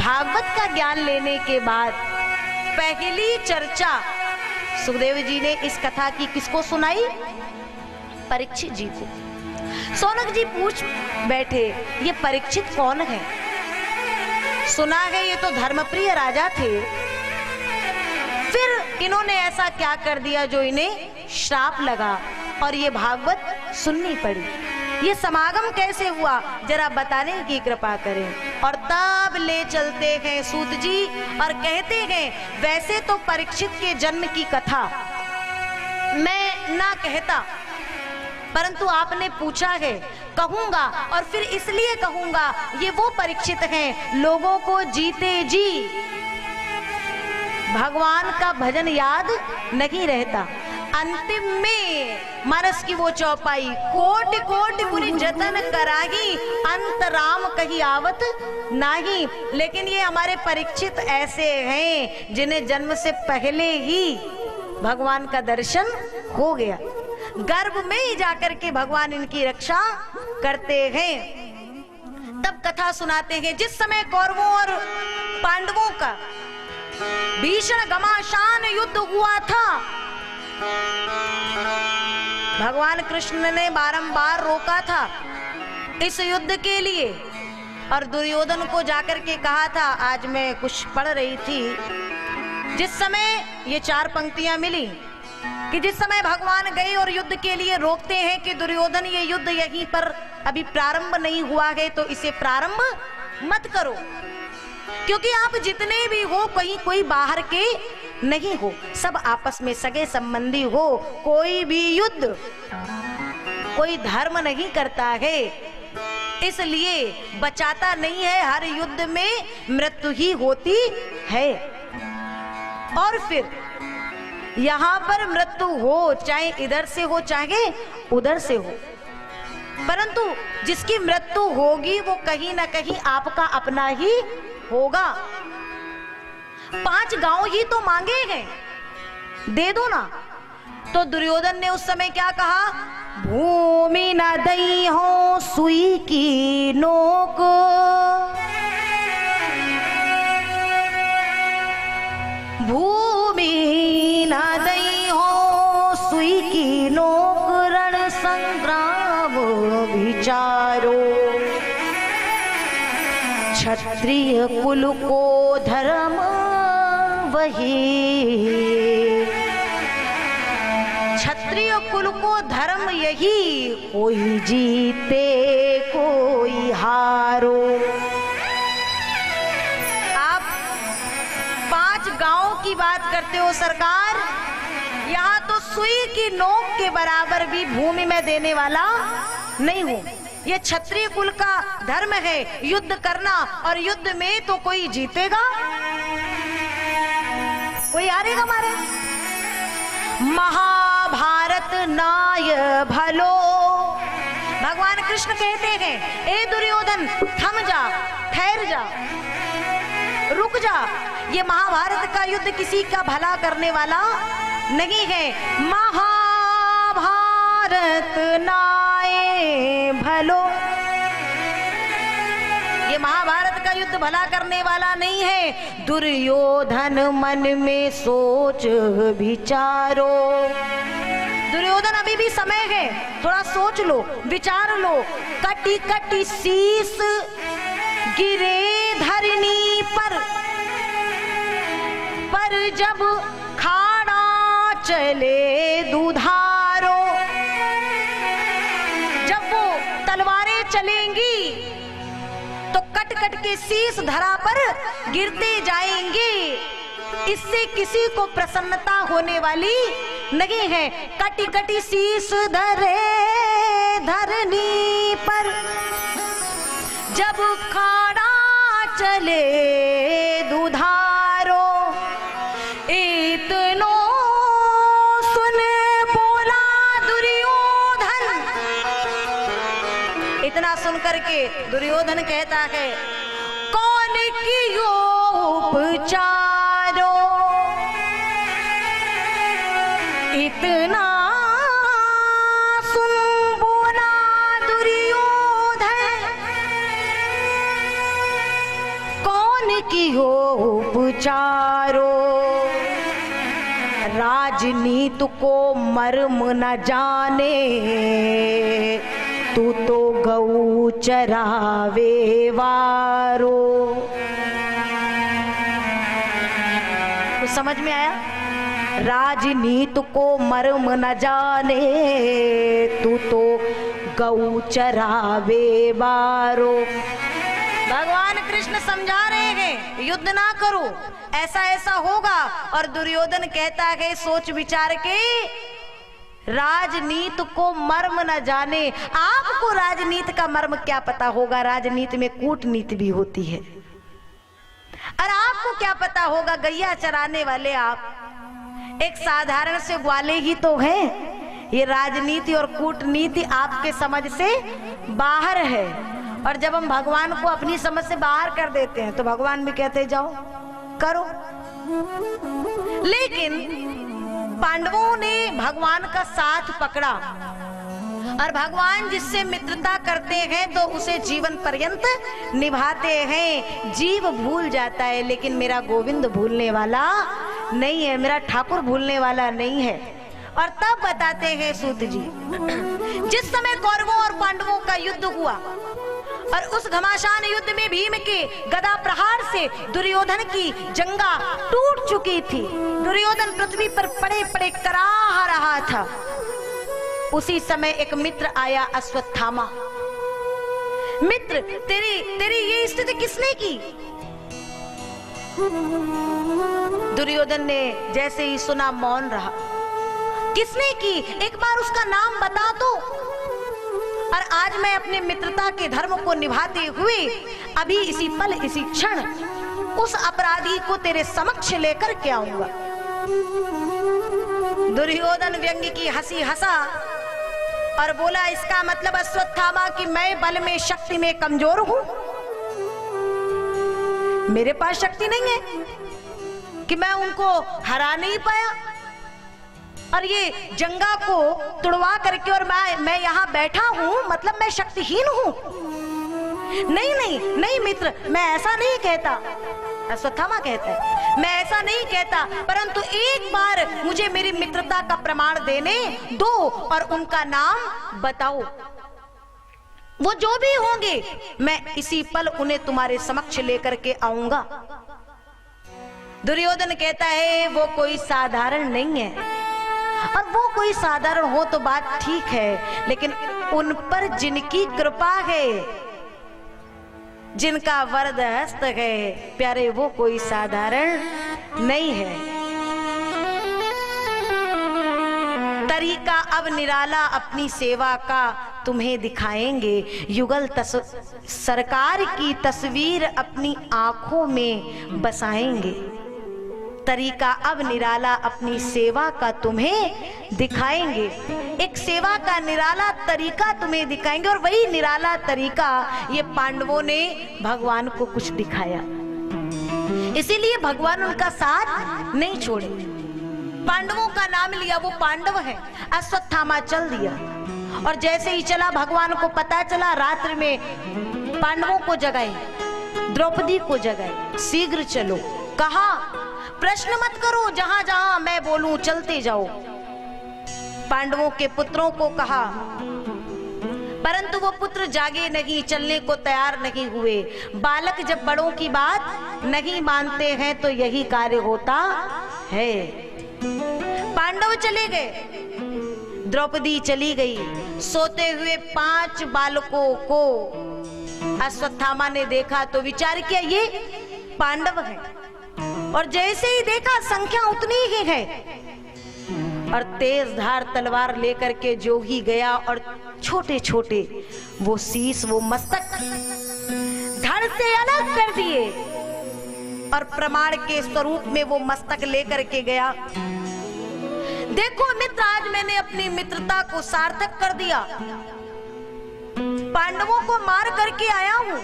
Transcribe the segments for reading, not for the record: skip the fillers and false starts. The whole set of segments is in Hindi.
भागवत का ज्ञान लेने के बाद पहली चर्चा सुखदेव जी ने इस कथा की किसको सुनाई? परीक्षित जी को। सौनक जी पूछ बैठे, ये परीक्षित कौन है? सुना है ये तो धर्मप्रिय राजा थे, फिर इन्होंने ऐसा क्या कर दिया जो इन्हें श्राप लगा और ये भागवत सुननी पड़ी? ये समागम कैसे हुआ, जरा बताने की कृपा करें। और तब ले चलते हैं सूत जी और कहते हैं, वैसे तो परीक्षित के जन्म की कथा मैं ना कहता, परंतु आपने पूछा है, कहूंगा। और फिर इसलिए कहूंगा, ये वो परीक्षित हैं लोगों को जीते जी भगवान का भजन याद नहीं रहता। अंतिम में मानस की वो चौपाई, कोटि कोटि मुनि जतन कराही, अंत राम कही आवत नाही। लेकिन ये हमारे परीक्षित ऐसे हैं जिन्हें जन्म से पहले ही भगवान का दर्शन हो गया, गर्भ में ही जाकर के भगवान इनकी रक्षा करते हैं। तब कथा सुनाते हैं, जिस समय कौरवों और पांडवों का भीषण घमासान युद्ध हुआ था, भगवान कृष्ण ने बारंबार रोका था इस युद्ध के लिए और दुर्योधन को जाकर के कहा था। आज मैं कुछ पढ़ रही थी, जिस समय ये 4 पंक्तियां मिली कि जिस समय भगवान गए और युद्ध के लिए रोकते हैं कि दुर्योधन ये युद्ध यहीं पर अभी प्रारंभ नहीं हुआ है तो इसे प्रारंभ मत करो, क्योंकि आप जितने भी हो कहीं कोई बाहर के नहीं हो, सब आपस में सगे संबंधी हो। कोई भी युद्ध कोई धर्म नहीं करता है, इसलिए बचाता नहीं है। हर युद्ध में मृत्यु ही होती है और फिर यहाँ पर मृत्यु हो, चाहे इधर से हो चाहे उधर से हो, परंतु जिसकी मृत्यु होगी वो कहीं ना कहीं आपका अपना ही होगा। 5 गांव ही तो मांगे हैं, दे दो ना। तो दुर्योधन ने उस समय क्या कहा? भूमि न दई हो सुई की नोक, भूमि न दई हो सुई की नोक, रण संग्राम विचारो, क्षत्रिय कुल को धर्म वही, क्षत्रिय कुल को धर्म यही, कोई जीते कोई हारो। आप 5 गांव की बात करते हो सरकार, यहाँ तो सुई की नोक के बराबर भी भूमि में देने वाला नहीं हूं। ये क्षत्रिय कुल का धर्म है युद्ध करना, और युद्ध में तो कोई जीतेगा कोई हारेगा मारे। महाभारत नाय भलो, भगवान कृष्ण कहते हैं, ए दुर्योधन थम जा, ठहर जा, रुक जा, ये महाभारत का युद्ध किसी का भला करने वाला नहीं है। महाभारत नाय भलो, ये महाभारत का युद्ध भला करने वाला नहीं है। दुर्योधन मन में सोच विचारो, दुर्योधन अभी भी समय है, थोड़ा सोच लो, विचार लो। कटी कटी शीस गिरे धरनी पर जब खाड़ा चले दुधारो, जब वो तलवारें चलेंगी तो कट कट के शीश धरा पर गिरते जाएंगे, इससे किसी को प्रसन्नता होने वाली नहीं है। कटी कटी शीश धरे धरनी पर जब खाड़ा चले दुधारो, इतनो सुन बोला दुर्योधन। इतना सुन करके दुर्योधन कहता है, कौन कियो उपचारो, इतना सुन बोला दुर्योधन, कौन की हो उपचारो, राजनीति को मर्म न जाने, तू तो गऊ चरावे वारो। तो समझ में आया? राजनीति को मर्म न जाने, तू तो गऊ चरावे वारो। भगवान कृष्ण समझा रहे हैं युद्ध ना करो, ऐसा ऐसा होगा। और दुर्योधन कहता है सोच विचार के राजनीति को मर्म न जाने। आपको राजनीति का मर्म क्या पता होगा? राजनीति में कूटनीति भी होती है। और आपको क्या पता होगा? गैया चराने वाले आप एक साधारण से ग्वाले ही तो हैं। ये राजनीति और कूटनीति आपके समझ से बाहर है। और जब हम भगवान को अपनी समझ से बाहर कर देते हैं तो भगवान भी कहते जाओ करो। लेकिन पांडवों ने भगवान का साथ पकड़ा और भगवान जिससे मित्रता करते हैं तो उसे जीवन पर्यंत निभाते हैं। जीव भूल जाता है लेकिन मेरा गोविंद भूलने वाला नहीं है, मेरा ठाकुर भूलने वाला नहीं है। और तब बताते हैं सूत जी, जिस समय कौरवों और पांडवों का युद्ध हुआ और उस घमासान युद्ध में भीम के गदा प्रहार से दुर्योधन की जंगा टूट चुकी थी। दुर्योधन पृथ्वी पर पड़े पड़े कराह रहा था। उसी समय एक मित्र आया, अश्वत्थामा। मित्र, तेरी ये स्थिति किसने की? दुर्योधन ने जैसे ही सुना मौन रहा। किसने की? एक बार उसका नाम बता दो। और आज मैं अपने मित्रता के धर्म को निभाते हुए अभी इसी पल इसी क्षण उस अपराधी को तेरे समक्ष लेकर के आऊंगा। दुर्योधन व्यंग्य की हंसी हंसा और बोला, इसका मतलब अश्वत्थामा कि मैं बल में शक्ति में कमजोर हूं, मेरे पास शक्ति नहीं है कि मैं उनको हरा नहीं पाया और ये जंगा को तुड़वा करके और मैं यहाँ बैठा हूँ मतलब मैं शक्तिहीन हूँ। नहीं नहीं नहीं मित्र, मैं ऐसा नहीं कहता। अश्वत्थामा कहता है मैं ऐसा नहीं कहता, परंतु एक बार मुझे मेरी मित्रता का प्रमाण देने दो और उनका नाम बताओ। वो जो भी होंगे मैं इसी पल उन्हें तुम्हारे समक्ष लेकर के आऊंगा। दुर्योधन कहता है वो कोई साधारण नहीं है। और वो कोई साधारण हो तो बात ठीक है, लेकिन उन पर जिनकी कृपा है, जिनका वरद हस्त है प्यारे, वो कोई साधारण नहीं है। तरीका अब निराला अपनी सेवा का तुम्हें दिखाएंगे। युगल सरकार की तस्वीर अपनी आंखों में बसाएंगे। तरीका अब निराला अपनी सेवा का तुम्हें दिखाएंगे। एक सेवा का निराला तरीका तुम्हें दिखाएंगे और वही निराला तरीका ये पांडवों ने भगवान को कुछ दिखाया। इसीलिए भगवान उनका साथ नहीं छोड़े। पांडवों का नाम लिया, वो पांडव है। अश्वत्थामा चल दिया और जैसे ही चला भगवान को पता चला, रात्रि में पांडवों को जगाए, द्रौपदी को जगाए, शीघ्र चलो। कहा प्रश्न मत करो, जहां जहां मैं बोलूं चलते जाओ। पांडवों के पुत्रों को कहा, परंतु वो पुत्र जागे नहीं, चलने को तैयार नहीं हुए। बालक जब बड़ों की बात नहीं मानते हैं तो यही कार्य होता है। पांडव चले गए, द्रौपदी चली गई। सोते हुए 5 बालकों को अश्वत्थामा ने देखा तो विचार किया ये पांडव है, और जैसे ही देखा संख्या उतनी ही है, और तेज धार तलवार लेकर के जो ही गया और छोटे छोटे वो शीश, वो मस्तक धड़ से अलग कर दिए और प्रमाण के स्वरूप में वो मस्तक लेकर के गया। देखो मित्र, आज मैंने अपनी मित्रता को सार्थक कर दिया। पांडवों को मार करके आया हूं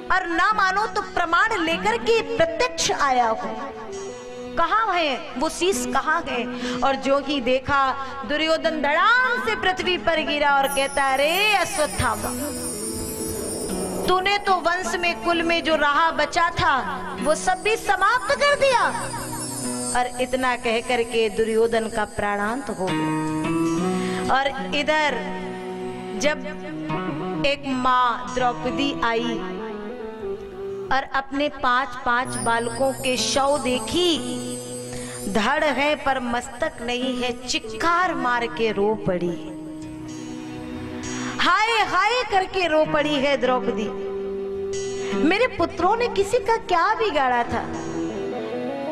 और ना मानो तो प्रमाण लेकर के प्रत्यक्ष आया हूं। कहाँ है वो शीश, कहाँ है? और जो ही देखा दुर्योधन धड़ाम से पृथ्वी पर गिरा और कहता, अरे अश्वत्थामा, तूने तो वंश में कुल में जो रहा बचा था वो सब भी समाप्त कर दिया। और इतना कह करके दुर्योधन का प्राणांत हो गया। और इधर जब एक माँ द्रौपदी आई और अपने 5-5 बालकों के शव देखी, धड़ है पर मस्तक नहीं है, चिक्कार मार के रो पड़ी, हाय हाय करके रो पड़ी है द्रौपदी। मेरे पुत्रों ने किसी का क्या बिगाड़ा था?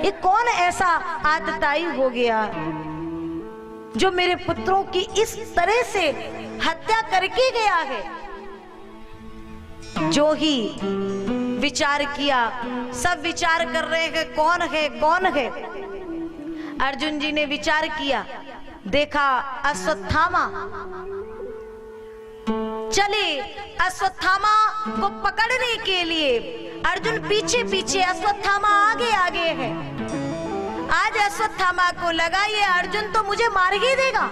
ये कौन ऐसा आतताई हो गया जो मेरे पुत्रों की इस तरह से हत्या करके गया है? जो ही विचार किया, सब विचार कर रहे हैं कौन है कौन है। अर्जुन जी ने विचार किया, देखा अश्वत्थामा। चले अश्वत्थामा को पकड़ने के लिए। अर्जुन पीछे पीछे, अश्वत्थामा आगे आगे है। आज अश्वत्थामा को लगा ये अर्जुन तो मुझे मार ही देगा।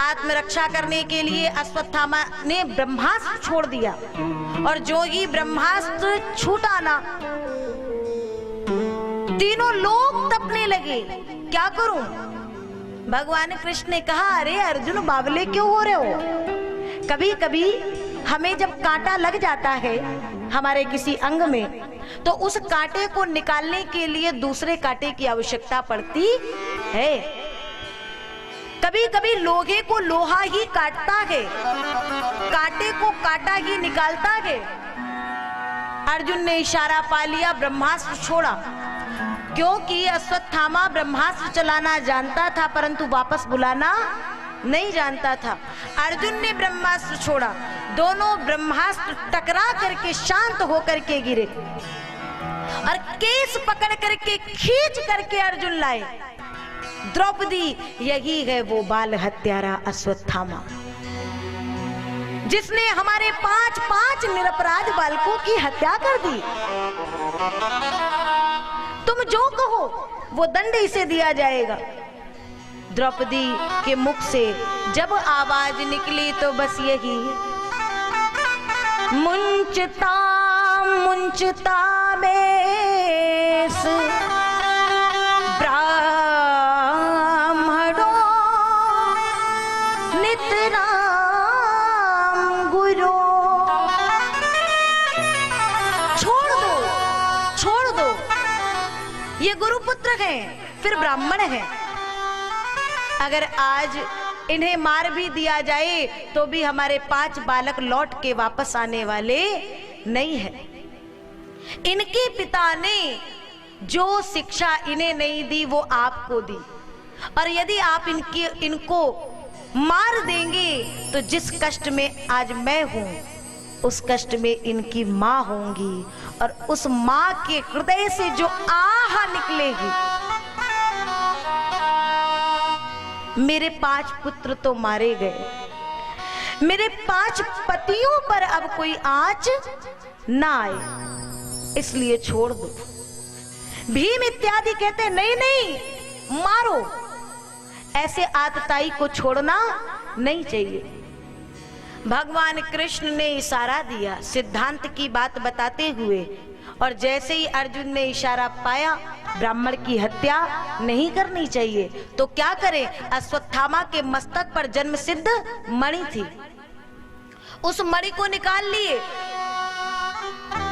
आत्मरक्षा करने के लिए अश्वत्थामा ने ब्रह्मास्त्र छोड़ दिया और जो ही ब्रह्मास्त्र छूटा ना, तीनों लोग तपने लगे। क्या करूं? भगवान कृष्ण ने कहा, अरे अर्जुन बावले क्यों हो रहे हो? कभी कभी हमें जब कांटा लग जाता है हमारे किसी अंग में, तो उस कांटे को निकालने के लिए दूसरे कांटे की आवश्यकता पड़ती है। कभी कभी लोहे को लोहा ही काटता है, कांटे को कांटा ही निकालता है। अर्जुन ने इशारा पा लिया, ब्रह्मास्त्र छोड़ा, क्योंकि अश्वत्थामा ब्रह्मास्त्र चलाना जानता था परंतु वापस बुलाना नहीं जानता था। अर्जुन ने ब्रह्मास्त्र छोड़ा, दोनों ब्रह्मास्त्र टकरा करके शांत होकर के गिरे और केस पकड़ करके खींच करके अर्जुन लाए। द्रौपदी, यही है वो बाल हत्यारा अश्वत्थामा जिसने हमारे 5-5 निरपराध बालकों की हत्या कर दी। तुम जो कहो वो दंड इसे दिया जाएगा। द्रौपदी के मुख से जब आवाज निकली तो बस यही, मुंचता मुंचता बेस ब्राह्मणों नितराम गुरु। छोड़ दो, ये गुरुपुत्र हैं, फिर ब्राह्मण हैं। अगर आज इन्हें मार भी दिया जाए तो भी हमारे 5 बालक लौट के वापस आने वाले नहीं है। इनके पिता ने जो शिक्षा इन्हें नहीं दी वो आपको दी, और यदि आप इनको मार देंगे तो जिस कष्ट में आज मैं हूं उस कष्ट में इनकी मां होंगी, और उस मां के हृदय से जो आह निकलेगी। मेरे 5 पुत्र तो मारे गए, मेरे 5 पतियों पर अब कोई आंच ना आए, इसलिए छोड़ दो। भीम इत्यादि कहते नहीं नहीं मारो, ऐसे आतताई को छोड़ना नहीं चाहिए। भगवान कृष्ण ने इशारा दिया सिद्धांत की बात बताते हुए, और जैसे ही अर्जुन ने इशारा पाया ब्राह्मण की हत्या नहीं करनी चाहिए, तो क्या करे? अश्वत्थामा के मस्तक पर जन्म सिद्ध मणि थी, उस मणि को निकाल लिए,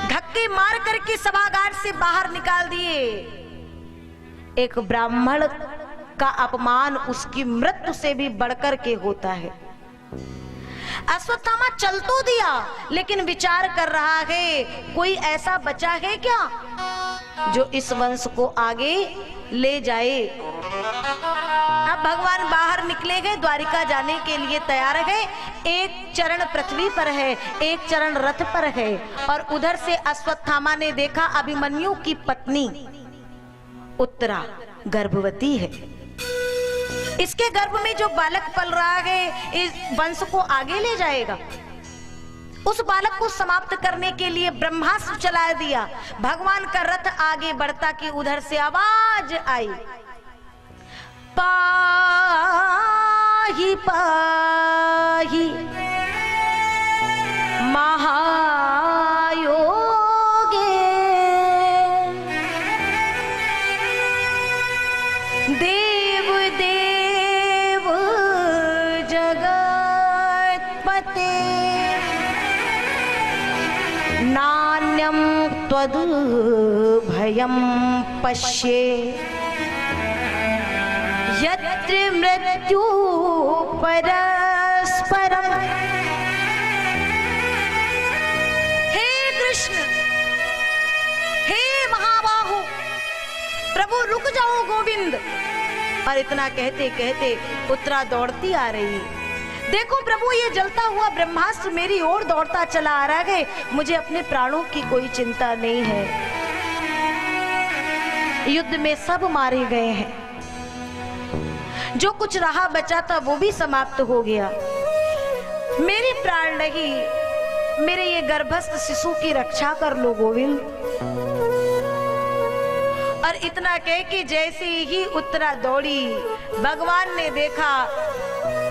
धक्के मार करके सभागार से बाहर निकाल दिए। एक ब्राह्मण का अपमान उसकी मृत्यु से भी बढ़कर के होता है। अश्वत्थामा चल तो दिया, लेकिन विचार कर रहा है कोई ऐसा बचा है क्या जो इस वंश को आगे ले जाए। अब भगवान बाहर निकले गए, द्वारिका जाने के लिए तैयार है। एक चरण पृथ्वी पर है, एक चरण रथ पर है, और उधर से अश्वत्थामा ने देखा अभिमन्यु की पत्नी उत्तरा गर्भवती है। इसके गर्भ में जो बालक पल रहा है इस वंश को आगे ले जाएगा। उस बालक को समाप्त करने के लिए ब्रह्मास्त्र चला दिया। भगवान का रथ आगे बढ़ता कि उधर से आवाज आई, पाही पाही महा त्वद् भयं पश्ये यत्र मृत्यु परस्परम। हे कृष्ण, हे महाबाहु, प्रभु रुक जाओ गोविंद। और इतना कहते कहते उत्तरा दौड़ती आ रही है। देखो प्रभु, ये जलता हुआ ब्रह्मास्त्र मेरी ओर दौड़ता चला आ रहा है। मुझे अपने प्राणों की कोई चिंता नहीं है। युद्ध में सब मारे गए हैं, जो कुछ रहा बचा था वो भी समाप्त हो गया। मेरे प्राण नहीं, मेरे ये गर्भस्थ शिशु की रक्षा कर लो गोविंद। और इतना कह कि जैसे ही उत्तरा दौड़ी, भगवान ने देखा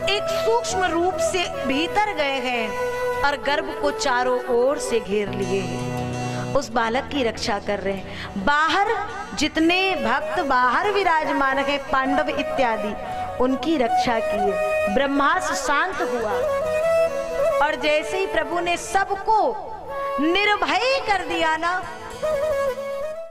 एक सूक्ष्म रूप से भीतर गए हैं और गर्भ को चारों ओर से घेर लिए हैं। उस बालक की रक्षा कर रहे हैं। बाहर जितने भक्त बाहर विराजमान है, पांडव इत्यादि, उनकी रक्षा की है। ब्रह्मास्त्र शांत हुआ और जैसे ही प्रभु ने सबको निर्भय कर दिया ना,